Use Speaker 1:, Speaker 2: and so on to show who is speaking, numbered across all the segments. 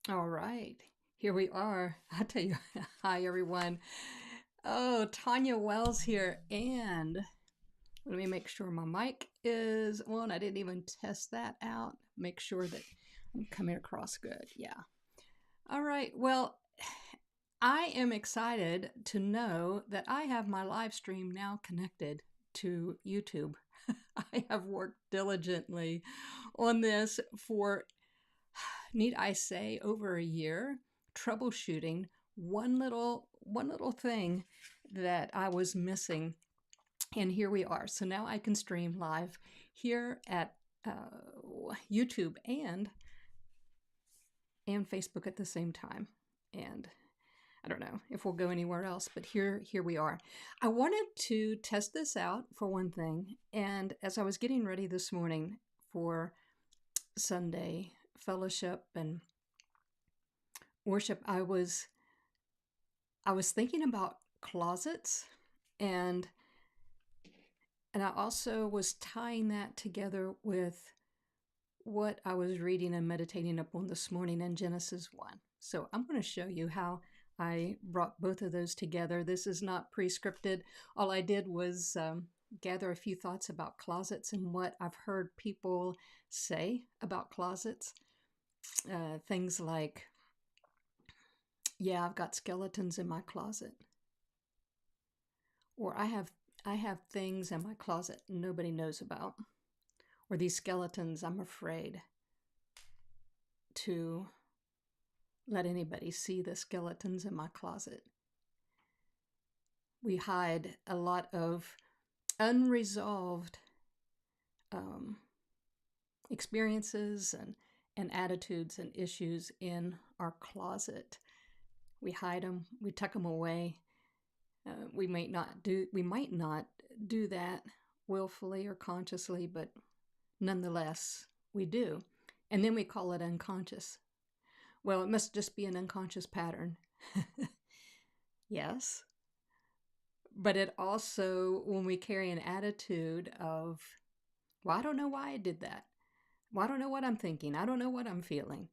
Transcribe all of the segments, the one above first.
Speaker 1: All right, here we are. I tell you, hi everyone. Oh, Tonya Wells here, and let me make sure my mic is on. I didn't even test that out. Make sure that I'm coming across good. Yeah. All right. Well, I am excited to know that I have my live stream now connected to YouTube. I have worked diligently on this for, need I say, over a year, troubleshooting one little thing that I was missing, and here we are. So now I can stream live here at YouTube and Facebook at the same time. And I don't know if we'll go anywhere else, but here we are. I wanted to test this out for one thing, and as I was getting ready this morning for Sunday fellowship and worship, I was thinking about closets, and and I also was tying that together with what I was reading and meditating upon this morning in Genesis 1. So I'm going to show you how I brought both of those together. This is not pre-scripted. All I did was gather a few thoughts about closets and what I've heard people say about closets. Things like, yeah, I've got skeletons in my closet. Or I have things in my closet nobody knows about. Or these skeletons, I'm afraid to let anybody see the skeletons in my closet. We hide a lot of unresolved um, experiences and attitudes and issues in our closet. We hide them, we tuck them away. We might not do that willfully or consciously, but nonetheless, we do. And then we call it unconscious. Well, it must just be an unconscious pattern. Yes. But it also, when we carry an attitude of, well, I don't know why I did that. Well, I don't know what I'm thinking. I don't know what I'm feeling.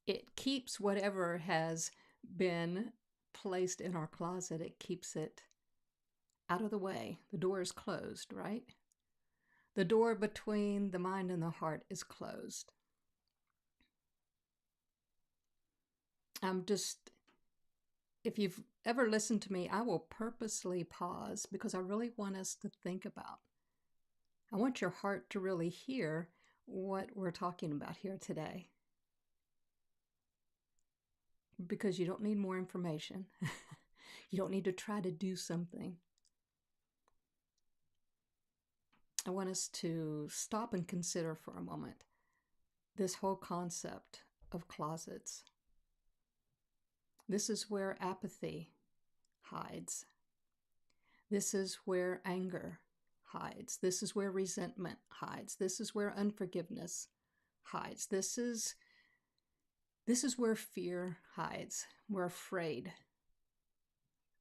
Speaker 1: It keeps whatever has been placed in our closet, it keeps it out of the way. The door is closed, right? The door between the mind and the heart is closed. If you've ever listened to me, I will purposely pause because I really want us to think about. I want your heart to really hear what we're talking about here today. Because you don't need more information. You don't need to try to do something. I want us to stop and consider for a moment this whole concept of closets. This is where apathy hides. This is where anger hides. This is where resentment hides. This is where unforgiveness hides. This is where fear hides. We're afraid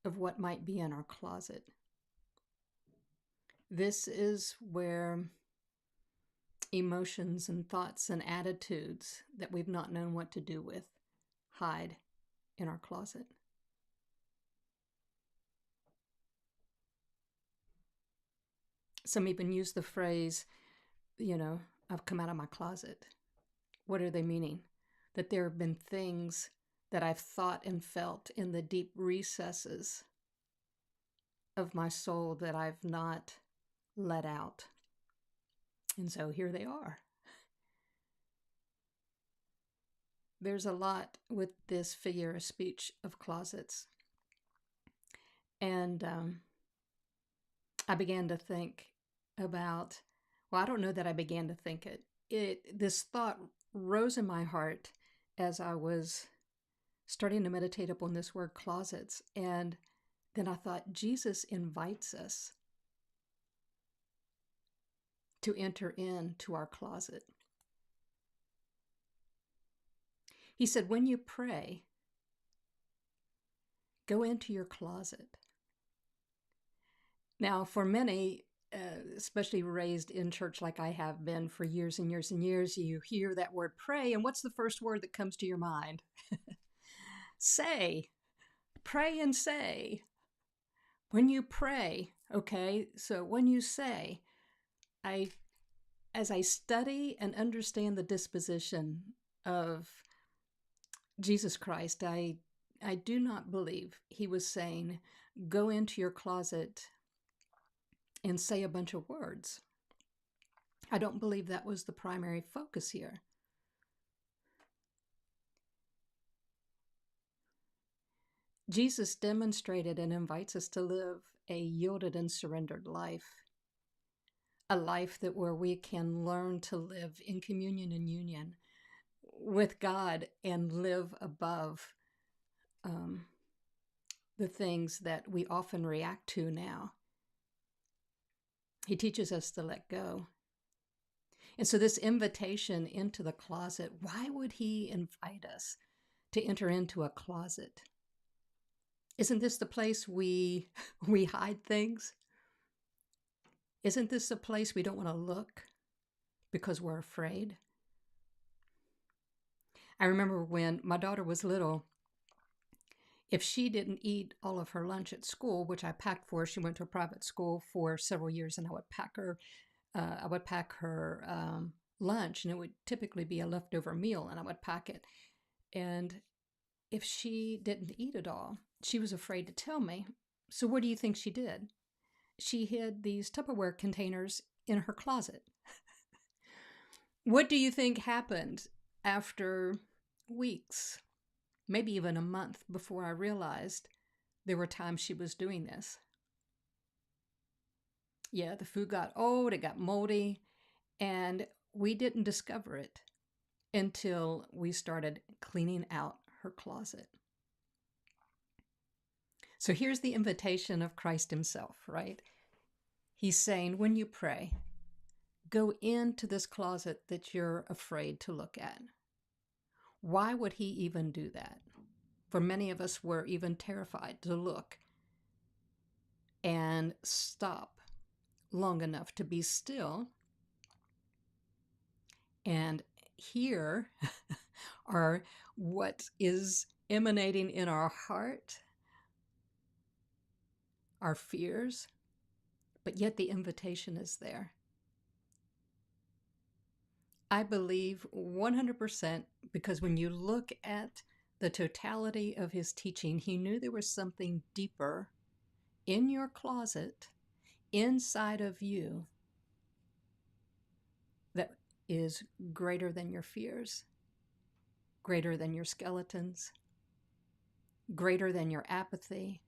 Speaker 1: of what might be in our closet. This is where emotions and thoughts and attitudes that we've not known what to do with hide in our closet. Some even use the phrase, I've come out of my closet. What are they meaning? That there have been things that I've thought and felt in the deep recesses of my soul that I've not let out. And so here they are. There's a lot with this figure of speech of closets. And I began to think about, well, I don't know that I began to think it. This thought rose in my heart as I was starting to meditate upon this word closets. And then I thought, Jesus invites us to enter into our closet. He said, when you pray, go into your closet. Now, for many, especially raised in church like I have been for years and years and years, you hear that word pray, and what's the first word that comes to your mind? Say. Pray and say. When you pray, okay, so when you say, I, as I study and understand the disposition of Jesus Christ, I do not believe he was saying, go into your closet and say a bunch of words. I don't believe that was the primary focus here. Jesus demonstrated and invites us to live a yielded and surrendered life, a life that where we can learn to live in communion and union with God and live above the things that we often react to now. He teaches us to let go. And so this invitation into the closet, why would he invite us to enter into a closet? Isn't this the place we hide things? Isn't this the place we don't want to look because we're afraid? I remember when my daughter was little, if she didn't eat all of her lunch at school, which I packed for her, she went to a private school for several years, and I would pack her lunch, and it would typically be a leftover meal, and I would pack it. And if she didn't eat it all, she was afraid to tell me. So what do you think she did? She hid these Tupperware containers in her closet. What do you think happened after weeks, maybe even a month before I realized there were times she was doing this? Yeah, the food got old, it got moldy, and we didn't discover it until we started cleaning out her closet. So here's the invitation of Christ himself, right? He's saying, when you pray, go into this closet that you're afraid to look at. Why would he even do that? For many of us, we're even terrified to look and stop long enough to be still and hear are what is emanating in our heart, our fears, but yet the invitation is there. I believe 100% because when you look at the totality of his teaching, he knew there was something deeper in your closet, inside of you, that is greater than your fears, greater than your skeletons, greater than your apathy,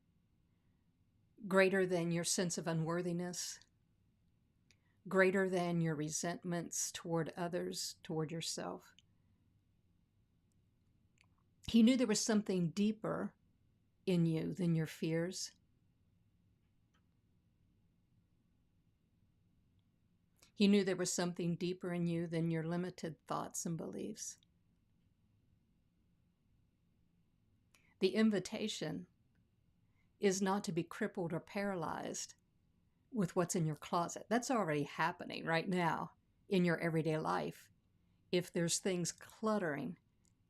Speaker 1: greater than your sense of unworthiness, greater than your resentments toward others, toward yourself. He knew there was something deeper in you than your fears. He knew there was something deeper in you than your limited thoughts and beliefs. The invitation is not to be crippled or paralyzed with what's in your closet. That's already happening right now in your everyday life. If there's things cluttering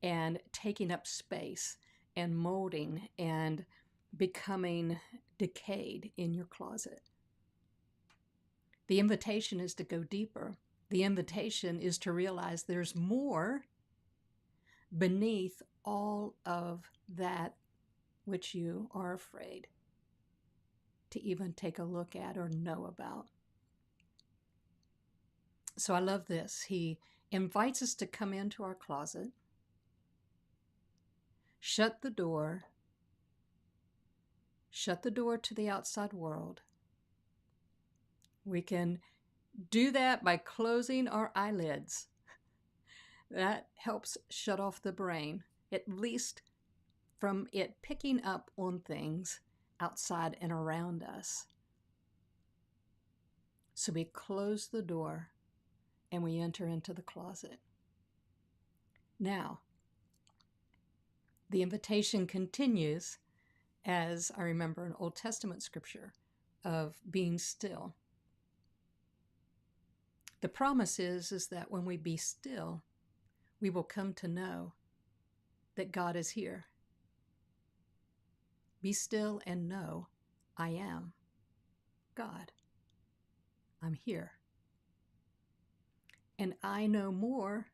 Speaker 1: and taking up space and molding and becoming decayed in your closet. The invitation is to go deeper. The invitation is to realize there's more beneath all of that which you are afraid to even take a look at or know about. So I love this. He invites us to come into our closet, shut the door to the outside world. We can do that by closing our eyelids. That helps shut off the brain, at least from it picking up on things outside and around us. So we close the door and we enter into the closet. Now, the invitation continues, as I remember an Old Testament scripture, of being still. The promise is that when we be still, we will come to know that God is here. Be still and know I am God. I'm here. And I know more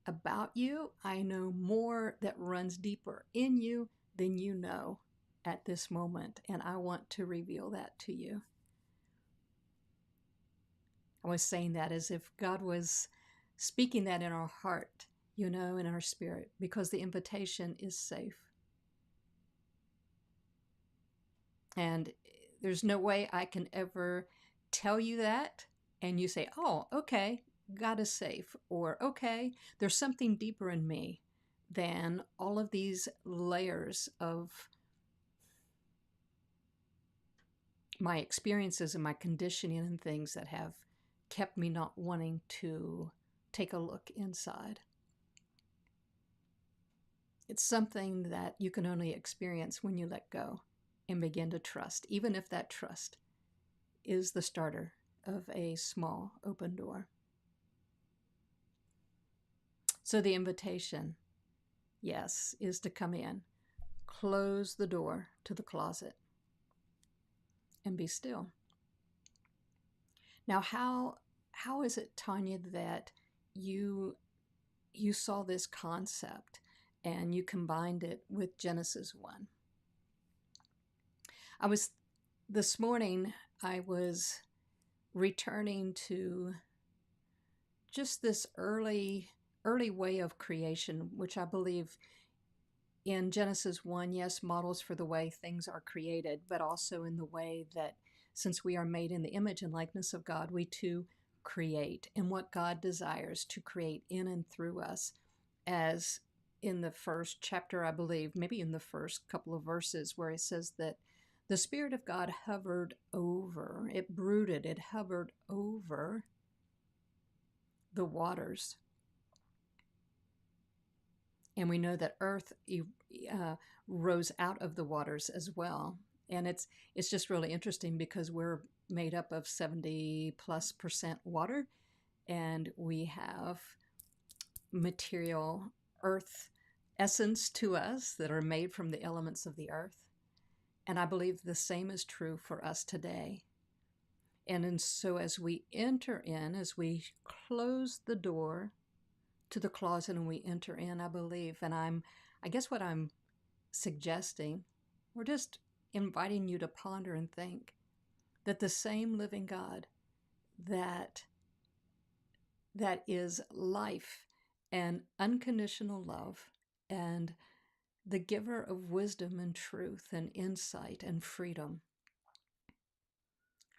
Speaker 1: about you. I know more that runs deeper in you than you know at this moment. And I want to reveal that to you. I was saying that as if God was speaking that in our heart, in our spirit, because the invitation is safe. And there's no way I can ever tell you that and you say, oh, okay, God is safe. Or, okay, there's something deeper in me than all of these layers of my experiences and my conditioning and things that have kept me not wanting to take a look inside. It's something that you can only experience when you let go and begin to trust, even if that trust is the starter of a small open door. So the invitation, yes, is to come in, close the door to the closet, and be still. Now, how is it, Tonya, that you saw this concept and you combined it with Genesis 1? This morning, I was returning to just this early way of creation, which I believe in Genesis 1, yes, models for the way things are created, but also in the way that since we are made in the image and likeness of God, we too create, and what God desires to create in and through us, as in the first chapter, I believe, maybe in the first couple of verses, where it says that the Spirit of God hovered over, it brooded, it hovered over the waters. And we know that earth rose out of the waters as well. And it's just really interesting because we're made up of 70+% water, and we have material earth essence to us that are made from the elements of the earth. And I believe the same is true for us today. And so as we enter in, as we close the door to the closet and we enter in, I believe, and I guess what I'm suggesting, we're just inviting you to ponder and think that the same living God that is life and unconditional love and the giver of wisdom and truth and insight and freedom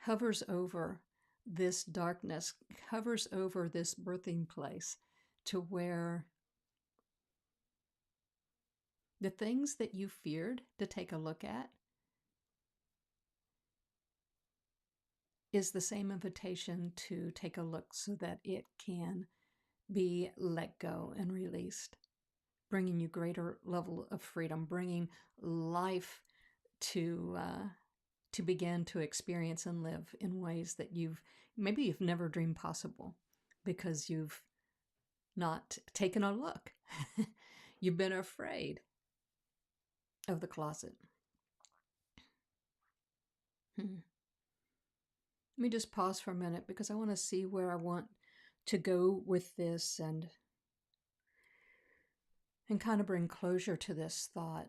Speaker 1: hovers over this darkness, hovers over this birthing place, to where the things that you feared to take a look at is the same invitation to take a look so that it can be let go and released, bringing you greater level of freedom, bringing life to begin to experience and live in ways that you've never dreamed possible, because you've not taken a look. You've been afraid of the closet. Let me just pause for a minute, because I want to see where I want to go with this and kind of bring closure to this thought.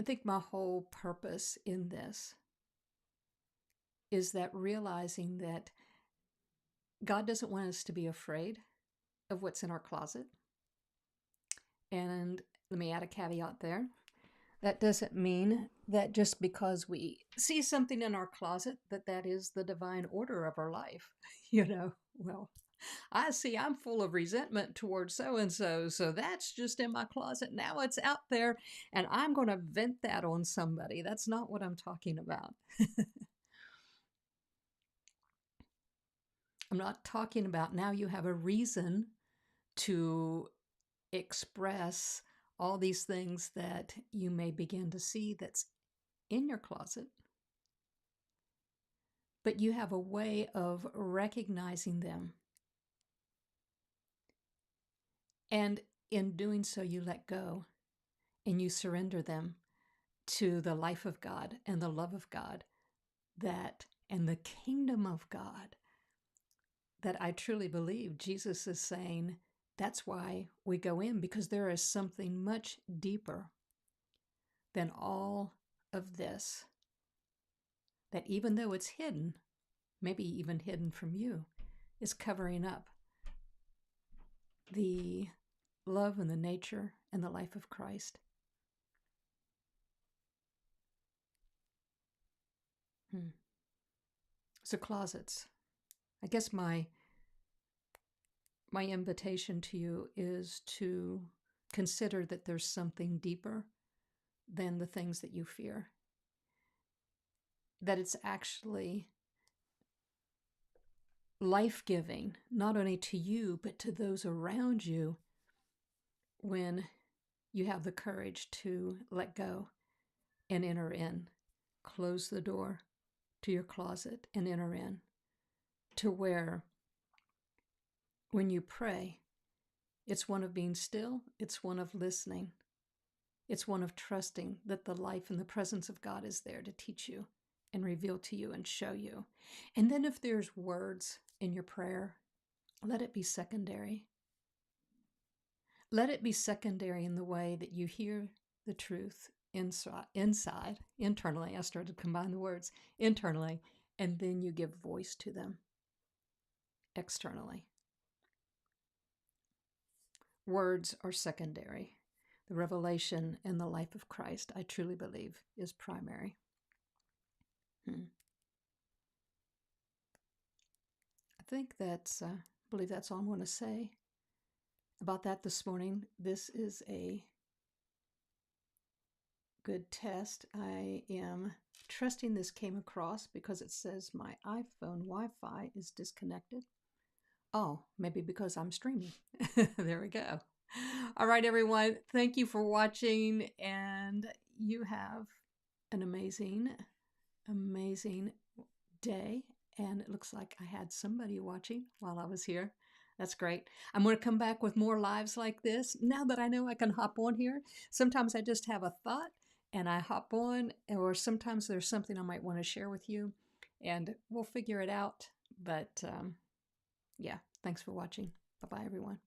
Speaker 1: I think my whole purpose in this is that realizing that God doesn't want us to be afraid of what's in our closet. And let me add a caveat there. That doesn't mean that just because we see something in our closet that is the divine order of our life. Well, I see I'm full of resentment towards so-and-so, so that's just in my closet. Now it's out there, and I'm going to vent that on somebody. That's not what I'm talking about. I'm not talking about now you have a reason to express all these things that you may begin to see that's in your closet. but you have a way of recognizing them. And in doing so, you let go and you surrender them to the life of God and the love of God and the kingdom of God that I truly believe Jesus is saying that's why we go in, because there is something much deeper than all of this, that even though it's hidden, maybe even hidden from you, is covering up the love and the nature and the life of Christ. So closets. I guess my invitation to you is to consider that there's something deeper than the things that you fear. That it's actually life-giving, not only to you, but to those around you when you have the courage to let go and enter in. Close the door to your closet and enter in, to where when you pray, it's one of being still, it's one of listening, it's one of trusting that the life and the presence of God is there to teach you and reveal to you and show you. And then if there's words in your prayer, let it be secondary. Let it be secondary in the way that you hear the truth internally. I started to combine the words, internally, and then you give voice to them externally. Words are secondary. The revelation and the life of Christ, I truly believe, is primary. I believe that's all I want to say about that this morning. This is a good test. I am trusting this came across because it says my iPhone Wi-Fi is disconnected. Oh, maybe because I'm streaming. There we go. All right, everyone. Thank you for watching, and you have an amazing, amazing day. And it looks like I had somebody watching while I was here. That's great. I'm going to come back with more lives like this. Now that I know I can hop on here, sometimes I just have a thought and I hop on, or sometimes there's something I might want to share with you, and we'll figure it out. But yeah, thanks for watching. Bye-bye, everyone.